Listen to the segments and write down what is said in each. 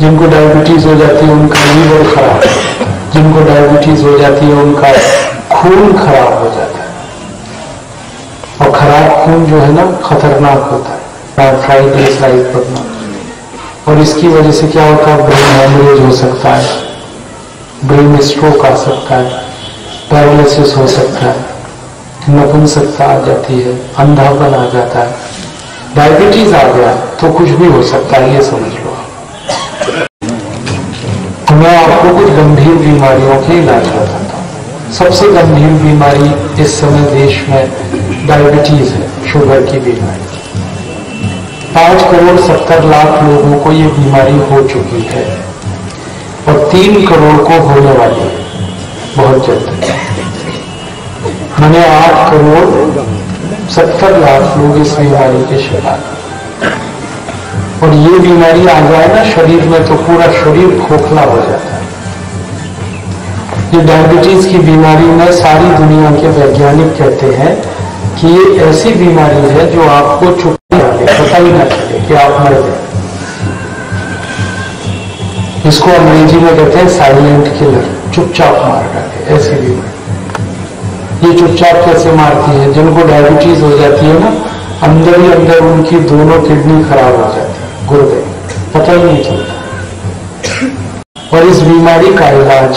जिनको डायबिटीज हो जाती है उनका लीवर खराब, जिनको डायबिटीज हो जाती है उनका खून खराब हो जाता है, और खराब खून जो है ना खतरनाक होता है, ट्राइग्लिसराइड बढ़ना, और इसकी वजह से क्या होता है, ब्रेन हेमरेज हो सकता है, ब्रेन स्ट्रोक आ सकता है, पैरालिसिस हो सकता है, नपुंसकता आ जाती है, अंधापन आ जाता है। डायबिटीज आ गया तो कुछ भी हो सकता है, ये समझ लो। मैं आपको कुछ गंभीर बीमारियों के इलाज बताता हूँ। सबसे गंभीर बीमारी इस समय देश में डायबिटीज है, शुगर की बीमारी। 5,70,00,000 लोगों को ये बीमारी हो चुकी है और 3 करोड़ को होने वाली है बहुत जल्द। मैंने 8,70,00,000 लोग इस बीमारी के शिकार, और ये बीमारी आ जाए ना शरीर में तो पूरा शरीर खोखला हो जाता है। ये डायबिटीज की बीमारी में सारी दुनिया के वैज्ञानिक कहते हैं कि ये ऐसी बीमारी है जो आपको चुप डाले, पता ही ना चले कि आप मर गए। इसको अंग्रेजी में कहते हैं साइलेंट किलर, चुपचाप मार डाले, ऐसी बीमारी। ये चुपचाप कैसे मारती है? जिनको डायबिटीज हो जाती है ना, अंदर ही अंदर उनकी दोनों किडनी खराब हो जाती है, गुर्दे, पता ही नहीं चलता। और इस बीमारी का इलाज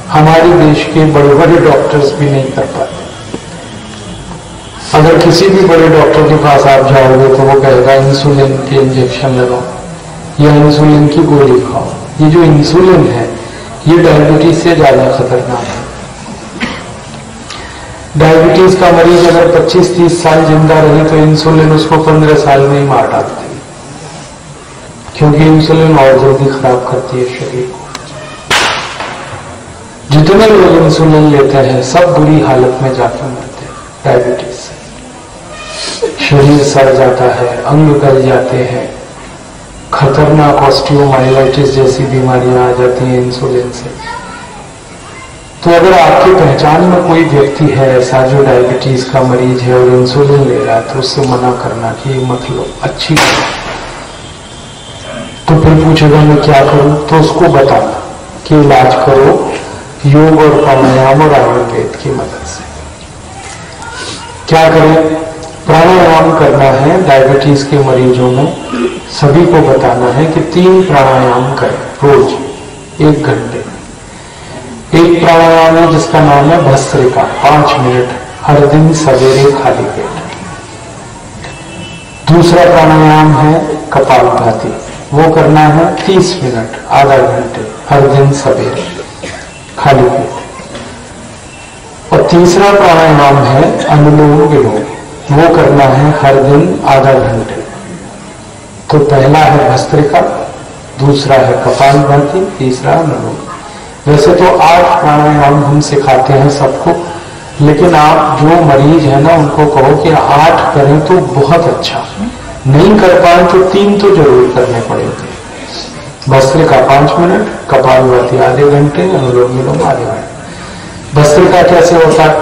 हमारे देश के बड़े बड़े डॉक्टर्स भी नहीं कर पाते। अगर किसी भी बड़े डॉक्टर के पास आप जाओगे तो वो कहेगा इंसुलिन के इंजेक्शन लगाओ या इंसुलिन की गोली खाओ। ये जो इंसुलिन है ये डायबिटीज से ज्यादा खतरनाक है। डायबिटीज का मरीज अगर 25-30 साल जिंदा रहे तो इंसुलिन उसको 15 साल में ही मार डालती है, क्योंकि इंसुलिन और जल्दी खराब करती है शरीर को। जितने लोग इंसुलिन लेते हैं सब बुरी हालत में जाकर मरते हैं डायबिटीज से। शरीर सड़ जाता है, अंग गल जाते हैं, खतरनाक ऑस्टियोमाइलाइटिस जैसी बीमारियां आ जाती हैं इंसुलिन से। तो अगर आपकी पहचान में कोई व्यक्ति है ऐसा जो डायबिटीज का मरीज है और इंसुलिन ले रहा है तो उससे मना करना कि मत लो, अच्छी बात। तो फिर पूछेगा मैं क्या करूं, तो उसको बताना कि इलाज करो योग और प्राणायाम और आयुर्वेद की मदद से। क्या करें? प्राणायाम करना है डायबिटीज के मरीजों में। सभी को बताना है कि 3 प्राणायाम करें रोज 1 घंटे। एक प्राणायाम है जिसका नाम है भस्त्रिका, 5 मिनट हर दिन सवेरे खाली पेट। दूसरा प्राणायाम है कपालभाति, वो करना है 30 मिनट आधा घंटे हर दिन सवेरे खाली पेट। और तीसरा प्राणायाम है अनुलोम विलोम, वो करना है हर दिन आधा घंटे। तो पहला है भस्त्रिका, दूसरा है कपालभाति, तीसरा अनुलोम। वैसे तो 8 प्राणायाम हम सिखाते हैं सबको, लेकिन आप जो मरीज है ना उनको कहो कि 8 करें तो बहुत अच्छा, नहीं कर पाए तो 3 तो जरूर करने पड़ेंगे। भस्त्रिका 5 मिनट, कपालभाति आधे घंटे, अनुलोम विलोम आधे घंटे। भस्त्रिका कैसे होता है?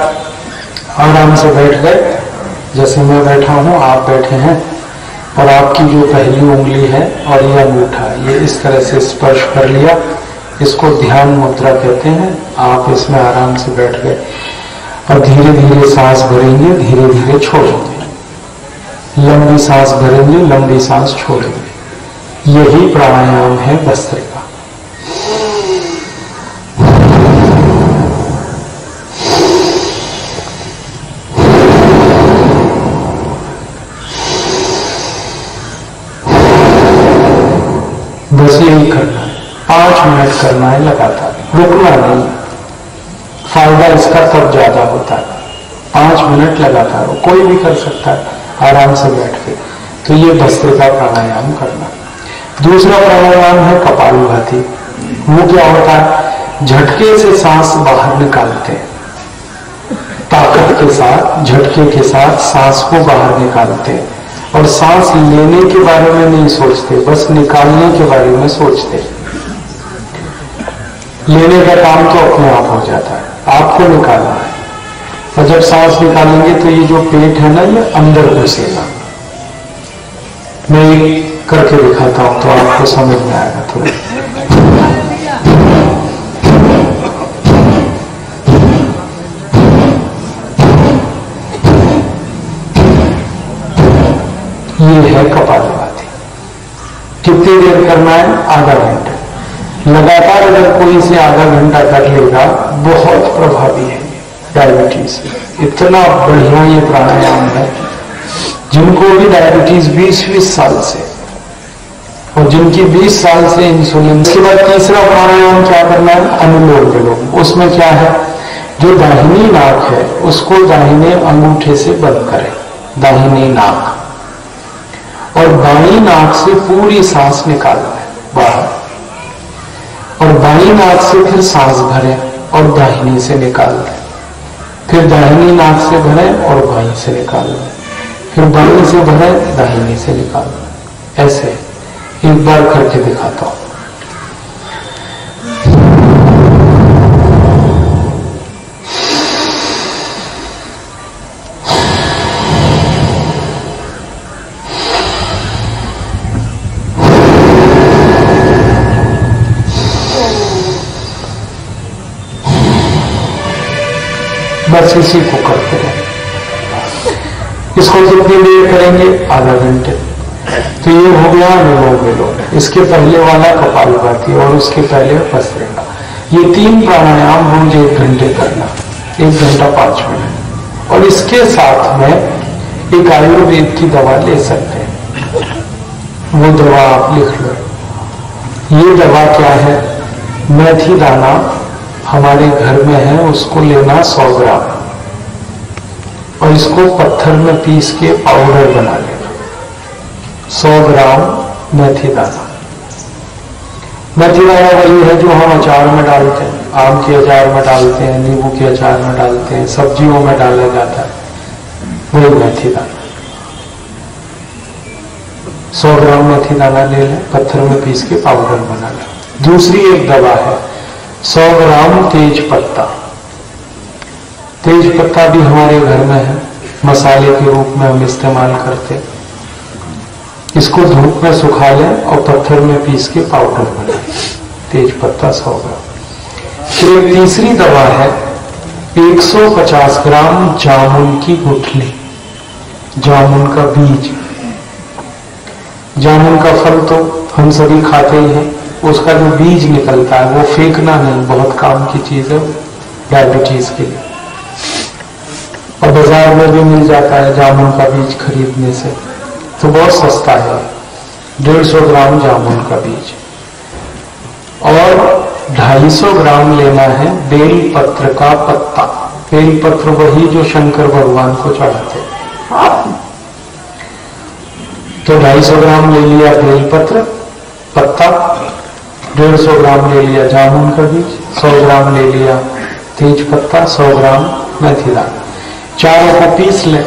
आराम से बैठ गए, जैसे मैं बैठा हूं, आप बैठे हैं, और आपकी जो पहली उंगली है और ये अंगूठा ये इस तरह से स्पर्श कर लिया, इसको ध्यान मुद्रा कहते हैं। आप इसमें आराम से बैठ गए और धीरे धीरे सांस भरेंगे, धीरे धीरे छोड़ेंगे, लंबी सांस भरेंगे, लंबी सांस छोड़ेंगे। यही प्राणायाम है भस्त्रिका। बस यही करना है, 5 मिनट करना है लगातार, रुकना नहीं। फायदा इसका तब ज्यादा होता है, 5 मिनट लगातार हो, कोई भी कर सकता है आराम से बैठ के। तो ये भस्त्रिका प्राणायाम करना। दूसरा प्राणायाम है कपालभाति। वो क्या होता है? झटके से सांस बाहर निकालते हैं, ताकत के साथ, झटके के साथ सांस को बाहर निकालते हैं, और सांस लेने के बारे में नहीं सोचते, बस निकालने के बारे में सोचते। लेने का काम तो अपने आप हो जाता है, आपको निकालना है। और जब सांस निकालेंगे तो ये जो पेट है ना ये अंदर घुसेगा। मैं एक करके दिखाता हूं तो आपको समझ में आएगा थोड़ा। ये है कपालभाति। कितनी देर करना है? आधा घंटा। लगातार अगर कोई इसे आधा घंटा कर लेगा बहुत प्रभावी है डायबिटीज। इतना बढ़िया ये प्राणायाम है। जिनको भी डायबिटीज 20-20 साल से और जिनकी 20 साल से इंसुलिन। इसके बाद तीसरा प्राणायाम क्या करना है? अनुलोम विलोम। उसमें क्या है? जो दाहिनी नाक है उसको दाहिने अंगूठे से बंद करें, दाहिनी नाक, और बाईं नाक से पूरी सांस निकालना है बाहर, और बाईं नाक से फिर सांस भरें और दाहिनी से निकालना है, फिर दाहिनी नाक से भरें और बाईं से निकालना है, फिर बाईं से भरें दाहिनी से निकालना है। ऐसे एक बार करके दिखाता हूं। बस इसी को करते रहें। इसको कितनी देर करेंगे? आधा घंटे। तो ये हो गया अनुलोम विलोम। इसके पहले वाला कपालभाति और उसके पहले भस्त्रिका। ये 3 प्राणायाम रोज 1 घंटे करना, 1 घंटा 5 मिनट। और इसके साथ में एक आयुर्वेद की दवा ले सकते हैं। वो दवा आप लिख लो। ये दवा क्या है? मेथी दाना हमारे घर में है, उसको लेना 100 ग्राम और इसको पत्थर में पीस के पाउडर बना लेना। 100 ग्राम मेथी दाना। मेथी दाना वही है जो हम अचार में डालते हैं, आम के अचार में डालते हैं, नींबू के अचार में डालते हैं, सब्जियों में डाला जाता है, वही मेथी दाना। 100 ग्राम मेथी दाना ले लें, पत्थर में पीस के पाउडर बना लें। दूसरी एक दवा है 100 ग्राम तेज पत्ता। तेज पत्ता भी हमारे घर में है, मसाले के रूप में हम इस्तेमाल करते हैं। इसको धूप में सुखा लें और पत्थर में पीस के पाउडर बनाएं। तेज पत्ता 100 ग्राम। फिर एक तीसरी दवा है 150 ग्राम जामुन की गुठली, जामुन का बीज। जामुन का फल तो हम सभी खाते ही हैं, उसका जो बीज निकलता है वो फेंकना नहीं, बहुत काम की चीज है डायबिटीज के लिए। और बाजार में भी मिल जाता है जामुन का बीज खरीदने से, तो बहुत सस्ता है। 150 ग्राम जामुन का बीज और 250 ग्राम लेना है बेल पत्र का पत्ता। बेल पत्र वही जो शंकर भगवान को चढ़ाते हैं। तो 250 ग्राम ले लिया बेल पत्र पत्ता, 150 ग्राम ले लिया जामुन का बीज, 100 ग्राम ले लिया तेज पत्ता, 100 ग्राम मेथी दाना। चारों को पीस लें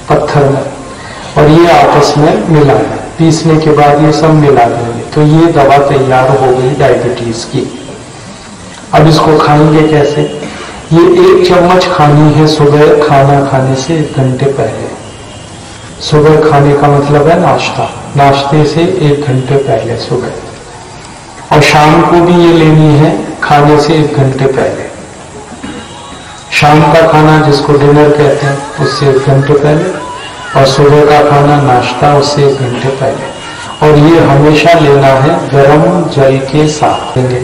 पत्थर में और ये आपस में मिला लें। पीसने के बाद ये सब मिला देंगे तो ये दवा तैयार हो गई डायबिटीज की। अब इसको खाएंगे कैसे? ये 1 चम्मच खानी है सुबह खाना खाने से 1 घंटे पहले। सुबह खाने का मतलब है नाश्ता, नाश्ते से 1 घंटे पहले सुबह। और शाम को भी ये लेनी है खाने से 1 घंटे पहले। शाम का खाना जिसको डिनर कहते हैं उससे 1 घंटे पहले, और सुबह का खाना नाश्ता उससे 1 घंटे पहले। और ये हमेशा लेना है गर्म जल के साथ लेंगे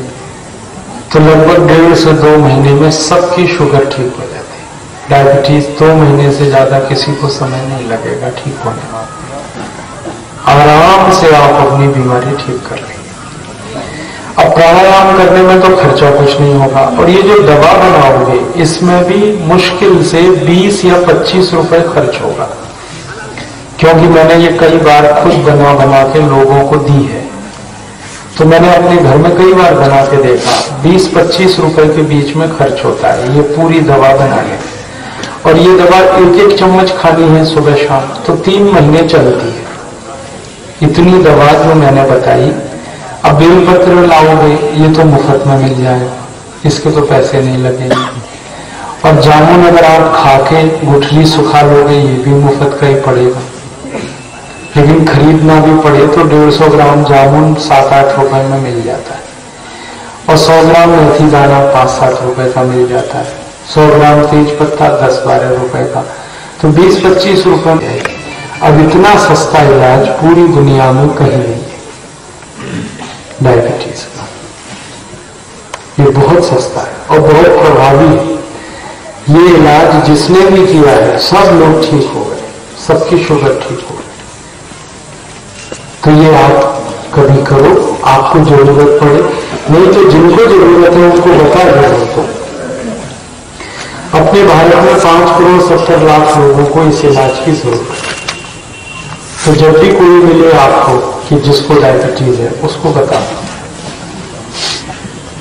तो लगभग 1.5 से 2 महीने में सबकी शुगर ठीक हो जाती है। डायबिटीज 2 महीने से ज्यादा किसी को समय नहीं लगेगा ठीक होने में। आराम से आप अपनी बीमारी ठीक कर लेंगे। अब प्राणायाम करने में तो खर्चा कुछ नहीं होगा, और ये जो दवा बनाओगे इसमें भी मुश्किल से 20 या 25 रुपए खर्च होगा, क्योंकि मैंने ये कई बार खुद बना के लोगों को दी है। तो मैंने अपने घर में कई बार बना के देखा, 20-25 रुपए के बीच में खर्च होता है ये पूरी दवा बनाने। और ये दवा 1-1 चम्मच खानी है सुबह शाम, तो 3 महीने चलती है। इतनी दवा जो मैंने बताई। अब बेलपत्र लाओगे ये तो मुफ्त में मिल जाएगा, इसके तो पैसे नहीं लगेंगे। और जामुन अगर आप खा के गुठली सुखा लोगे ये भी मुफ्त का ही पड़ेगा। लेकिन खरीदना भी पड़े तो 150 ग्राम जामुन 7-8 रुपए में मिल जाता है, और 100 ग्राम मेथी दाना 5-7 रुपए का मिल जाता है, 100 ग्राम तेज पत्ता 10-12 रुपए का, तो 20-25 रुपए में है। अब इतना सस्ता इलाज पूरी दुनिया में कहीं नहीं है डायबिटीज का। ये बहुत सस्ता है और बहुत प्रभावी है। ये इलाज जिसने भी किया है सब लोग ठीक हो गए, सबकी शुगर ठीक हो गई। तो ये आप कभी करो, आपको जरूरत पड़े, नहीं तो जिनको जरूरत है उनको बता दो। अपने भारत में 5 करोड़ 70 लाख लोगों को इस इलाज की जरूरत है। तो जब भी कोई मिले आपको कि जिसको डायबिटीज है उसको बता।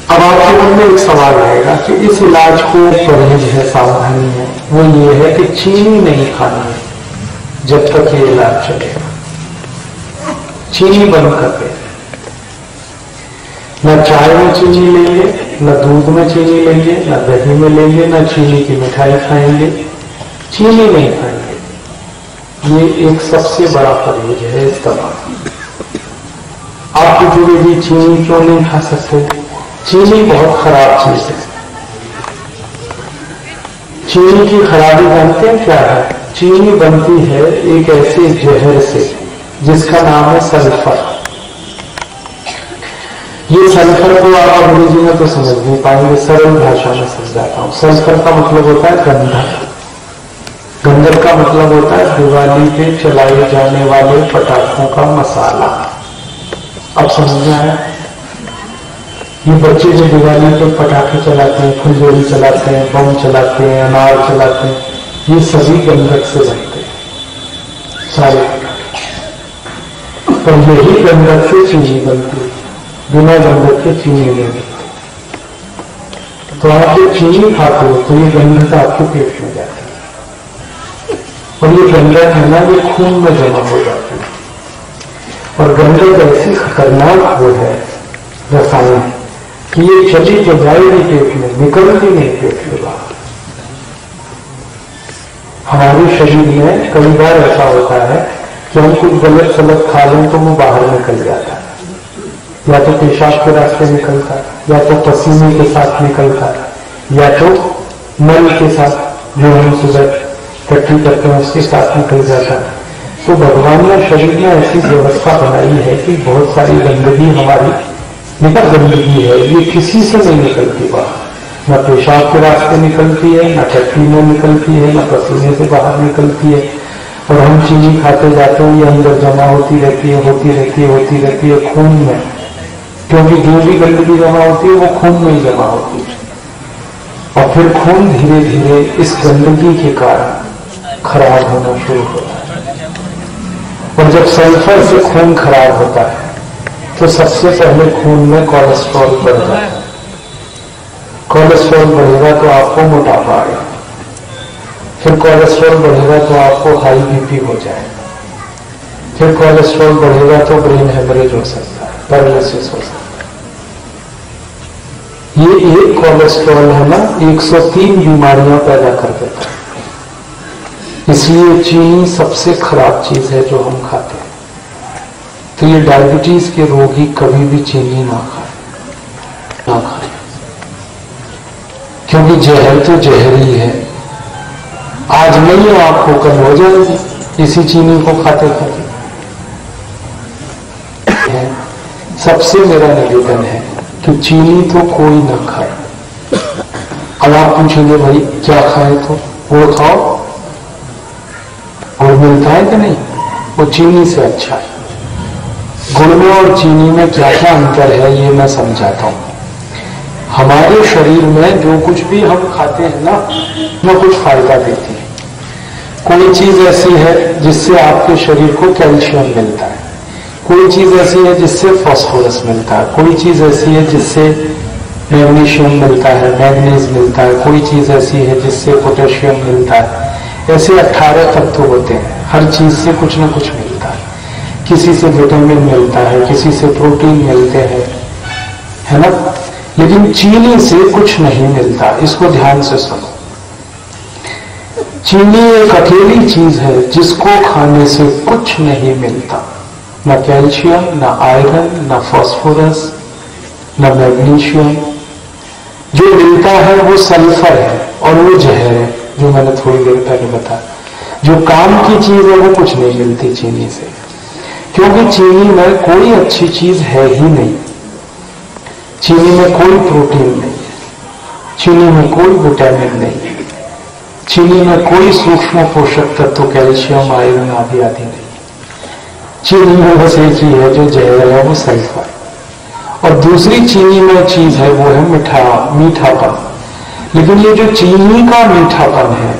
अब आपके मन में एक सवाल आएगा कि इस इलाज को परहेज है, सावधानी है, वो ये है कि चीनी नहीं खानी है जब तक ये इलाज चलेगा। चीनी बंद कर दे, न चाय में चीनी लेंगे, न दूध में चीनी लेंगे, न दही में लेंगे, न चीनी की मिठाई खाएंगे, चीनी नहीं खाएंगे। ये एक सबसे बड़ा परहेज है इस दवा। आप पूछोगे जी चीनी क्यों नहीं खा सकते? चीनी बहुत खराब चीज है। चीनी की खराबी जानते हैं क्या है? चीनी बनती है एक ऐसे जहर से जिसका नाम है सल्फर। ये सल्फर को आप अंग्रेजी में तो समझ नहीं पाएंगे, सरल भाषा में समझाता हूं। सल्फर का मतलब होता है गंधक। गंधक का मतलब होता है दिवाली पे चलाए जाने वाले पटाखों का मसाला। अब समझ में आया? ये बच्चे जो दिवाली पे पटाखे चलाते हैं, फुलझड़ी चलाते हैं, बम चलाते हैं, अनार चलाते हैं, ये सभी गंधक से बनते हैं सारे। पर यही गंधक से चीनी बनती है, बिना गंधक के चीनी नहीं बनती। तो आप जब चीनी खाते हो तो ये गंधक आपके पेट में जाती है, और ये गंधक है ना, ये खून में जमा हो जाती है। और गंधक ऐसी खतरनाक वो है रसायन कि ये चली तो जाएगी पेट में, निकलती नहीं पेट के बाहर। हमारे शरीर में कई बार ऐसा होता है कि हम कुछ गलत सलत खा लें तो वो बाहर निकल जाता है, या तो पेशाब के रास्ते निकलता है, या तो पसीने के साथ निकलता है, या तो मल के साथ जो हम सुबह टट्टी करते हैं उसके साथ निकल जाता है। तो भगवान ने शरीर में ऐसी व्यवस्था बनाई है कि बहुत सारी गंदगी हमारी निकल गंदगी है, ये किसी से नहीं निकलती बाहर। न पेशाब के रास्ते निकलती है, न टट्टी में निकलती है, न पसीने से बाहर निकलती है। और हम चीनी खाते जाते हैं, ये अंदर जमा होती रहती है, होती रहती है, होती रहती है खून में, क्योंकि जो भी गंदगी जमा होती है वो खून में ही जमा होती है। और फिर खून धीरे धीरे इस गंदगी के कारण खराब होना शुरू होता है। और जब सल्फर से खून खराब होता है तो सबसे पहले खून में कोलेस्ट्रॉल बढ़ जाता है। कोलेस्ट्रॉल बढ़ेगा तो आपको मोटापा आएगा, फिर कोलेस्ट्रॉल बढ़ेगा तो आपको हाई बीपी हो जाएगा, फिर कोलेस्ट्रॉल बढ़ेगा तो ब्रेन हेमरेज हो सकता है, पैरालिसिस हो सकता है। ये एक कोलेस्ट्रॉल है ना 103 बीमारियां पैदा कर देता है। इसलिए चीनी सबसे खराब चीज है जो हम खाते हैं। तो ये डायबिटीज के रोगी कभी भी चीनी ना खाए, क्योंकि जहर तो जहर ही है। आज नहीं हो आपको, कल हो जाएगी इसी चीनी को खाते खाते। सबसे मेरा निवेदन है कि चीनी तो कोई ना खाए। अब आप पूछेंगे भाई क्या खाए? तो गुड़ खाओ, गुड़ मिलता है कि नहीं? वो चीनी से अच्छा है। गुड़ में और चीनी में क्या क्या अंतर है ये मैं समझाता हूं। हमारे शरीर में जो कुछ भी हम खाते हैं ना, वो कुछ फायदा देती है। कोई चीज ऐसी है जिससे आपके शरीर को कैल्शियम मिलता है, कोई चीज ऐसी है जिससे फास्फोरस मिलता है, कोई चीज ऐसी है जिससे मैग्नीशियम मिलता है, मैग्नीज मिलता है, कोई चीज ऐसी है जिससे पोटेशियम मिलता है। ऐसे 18 तत्व होते हैं, हर चीज से कुछ ना कुछ मिलता है। किसी से विटामिन मिलता है, किसी से प्रोटीन मिलते हैं, है ना? लेकिन चीनी से कुछ नहीं मिलता। इसको ध्यान से सुनो। चीनी एक अकेली चीज है जिसको खाने से कुछ नहीं मिलता, न कैल्शियम, न आयरन, न फास्फोरस, न मैग्नीशियम। जो मिलता है वो सल्फर है और वो जहर है, जो मैंने थोड़ी देर पहले बताया। जो काम की चीज है वो कुछ नहीं मिलती चीनी से, क्योंकि चीनी में कोई अच्छी चीज है ही नहीं। चीनी में कोई प्रोटीन नहीं है, चीनी में कोई विटामिन नहीं है, चीनी में कोई सूक्ष्म पोषक तत्व कैल्शियम, आयरन आदि आदि नहीं। चीनी में बस एक ही है जो जहर है, वो सल्फर। और दूसरी चीनी में चीज है वो है मीठापन। लेकिन ये जो चीनी का मीठापन है,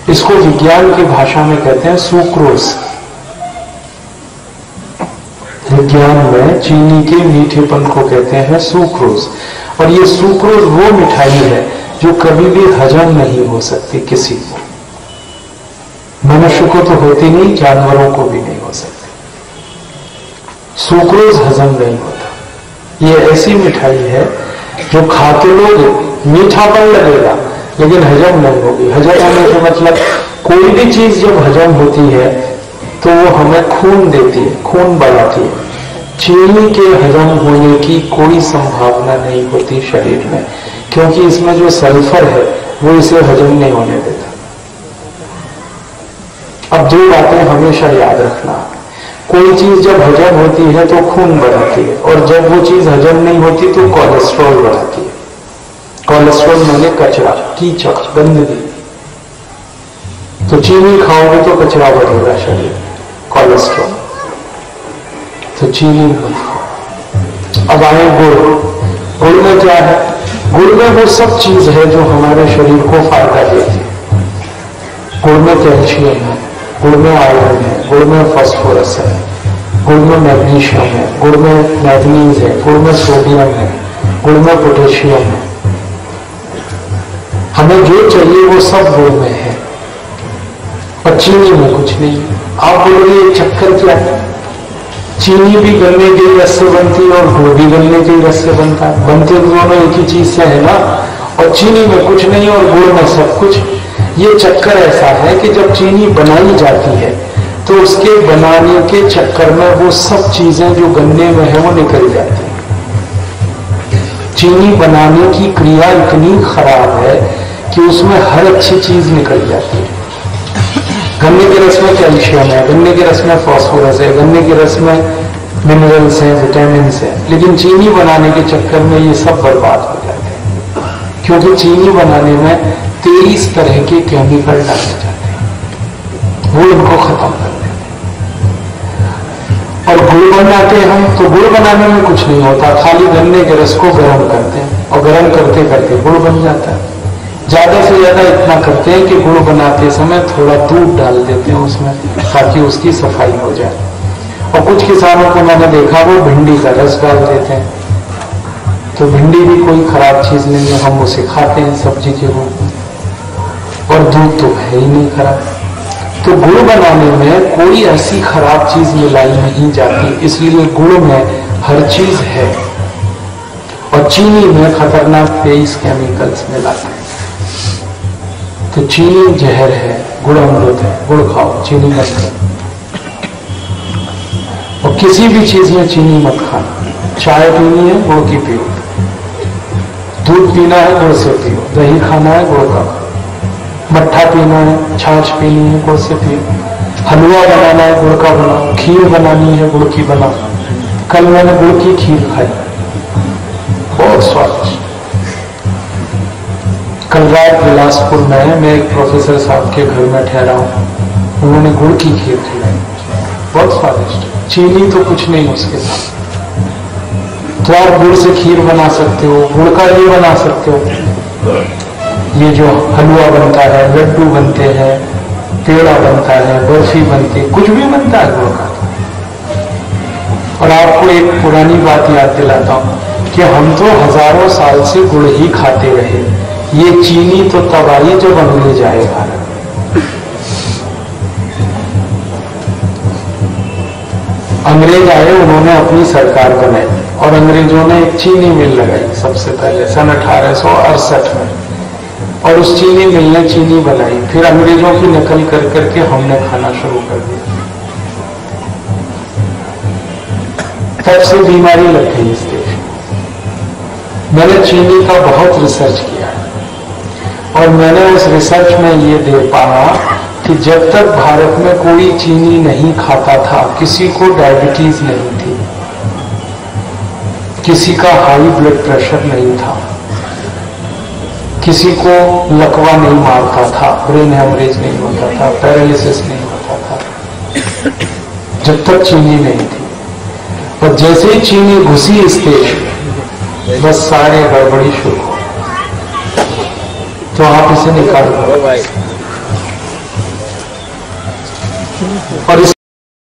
इसको विज्ञान की भाषा में कहते हैं सुक्रोज। विज्ञान में चीनी के मीठेपन को कहते हैं सुक्रोज। और ये सुक्रोज वो मिठाई है जो कभी भी हजम नहीं हो सकती किसी को। मनुष्य को तो होती नहीं, जानवरों को भी नहीं हो सकती। सुक्रोज हजम नहीं होता। ये ऐसी मिठाई है जो खाते लोग मीठापन लगेगा लेकिन हजम नहीं होगी। हजम होने से मतलब कोई भी चीज जब हजम होती है तो वो हमें खून देती है, खून बढ़ाती है। चीनी के हजम होने की कोई संभावना नहीं होती शरीर में, क्योंकि इसमें जो सल्फर है वो इसे हजम नहीं होने देता। अब दो बातें हमेशा याद रखना। कोई चीज जब हजम होती है तो खून बढ़ाती है, और जब वो चीज हजम नहीं होती तो कोलेस्ट्रॉल बढ़ाती है। कोलेस्ट्रॉल माने कचरा, कीचड़, गंदगी। तो चीनी खाओगे तो कचरा बढ़ेगा शरीर में, कोलेस्ट्रॉल। तो चीनी मत खाओ। अब आए गुड़। गुड़ में क्या है? गुड़ में वो सब चीज है जो हमारे शरीर को फायदा देती है। गुड़ में कैल्शियम है, गुड़ में आयरन है, गुड़ में फास्फोरस है, गुड़ में मैग्नीशियम है, गुड़ में मैग्नीज है, गुड़ में सोडियम है, गुड़ में पोटेशियम है। हमें जो चाहिए वो सब गुड़ में है और चीनी में कुछ नहीं। आप बोलोगे चक्कर क्या है? चीनी भी गन्ने के रस से बनती है और गुड़ भी गन्ने के रस से बनता है। बनते दोनों एक ही चीज से है ना। और चीनी में कुछ नहीं और गुड़ में सब कुछ। ये चक्कर ऐसा है कि जब चीनी बनाई जाती है तो उसके बनाने के चक्कर में वो सब चीजें जो गन्ने में है वो निकल जाती है। चीनी बनाने की क्रिया इतनी खराब है कि उसमें हर अच्छी चीज निकल जाती है। गन्ने के रस में कैल्शियम है, गन्ने के रस में फास्फोरस है, गन्ने के रस में मिनरल्स हैं, विटामिन है, लेकिन चीनी बनाने के चक्कर में ये सब बर्बाद हो जाते हैं, क्योंकि चीनी बनाने में 23 तरह के केमिकल डाले जाते हैं, वो इनको खत्म कर देते हैं। और गुड़ बनाते हैं हम, तो गुड़ बनाने में कुछ नहीं होता, खाली गन्ने के रस को गर्म करते हैं और गर्म करते करते गुड़ बन जाता है। ज्यादा से ज्यादा इतना करते हैं कि गुड़ बनाते समय थोड़ा दूध डाल देते हैं उसमें, ताकि उसकी सफाई हो जाए। और कुछ किसानों को मैंने देखा वो भिंडी का रस डाल देते हैं, तो भिंडी भी कोई खराब चीज नहीं है, हम उसे खाते हैं सब्जी के रूप में, और दूध तो है ही नहीं खराब। तो गुड़ बनाने में कोई ऐसी खराब चीज मिलाई नहीं जाती, इसलिए गुड़ में हर चीज है। और चीनी में खतरनाक 23 केमिकल्स मिलाते हैं। तो चीनी जहर है, गुड़ अमृत है। गुड़ खाओ, चीनी मत खाओ। और किसी भी चीज में चीनी मत खाना। चाय पीनी है, गुड़ की पियो। दूध पीना है, गुड़ से पियो। दही खाना है, गुड़ का खाओ। मट्ठा पीना है, छाछ पीनी है, गुड़ से पियो। हलवा बनाना है, गुड़ का बनाओ। खीर बनानी है, गुड़ की बनाओ। कल मैंने गुड़ की खीर खाई, बहुत स्वादिष्ट। कल रात बिलासपुर में मैं एक प्रोफेसर साहब के घर में ठहरा हूं, उन्होंने गुड़ की खीर खिलाई, बहुत स्वादिष्ट। चीनी तो कुछ नहीं उसके साथ। तो आप गुड़ से खीर बना सकते हो, गुड़ का ये बना सकते हो। ये जो हलवा बनता है, लड्डू बनते हैं, पेड़ा बनता है, बर्फी बनती है, कुछ भी बनता है गुड़ का। और आपको एक पुरानी बात याद दिलाता हूं कि हम तो हजारों साल से गुड़ ही खाते रहे। ये चीनी तो तब आई जब अंग्रेज आए भारत। अंग्रेज आए, उन्होंने अपनी सरकार बनाई और अंग्रेजों ने एक चीनी मिल लगाई सबसे पहले सन 1868 में। और उस चीनी मिल ने चीनी बनाई, फिर अंग्रेजों की नकल कर करके हमने खाना शुरू कर दिया। तब से बीमारी लग गई इस देश में। मैंने चीनी का बहुत रिसर्च किया और मैंने उस रिसर्च में ये देख पाया कि जब तक भारत में कोई चीनी नहीं खाता था, किसी को डायबिटीज नहीं थी, किसी का हाई ब्लड प्रेशर नहीं था, किसी को लकवा नहीं मारता था, ब्रेन हेमरेज नहीं होता था, पैरालिसिस नहीं होता था, जब तक चीनी नहीं थी। और जैसे ही चीनी घुसी इस देश में, बस सारे गड़बड़ी शुरू हो। तो आप इसे निकाल और इस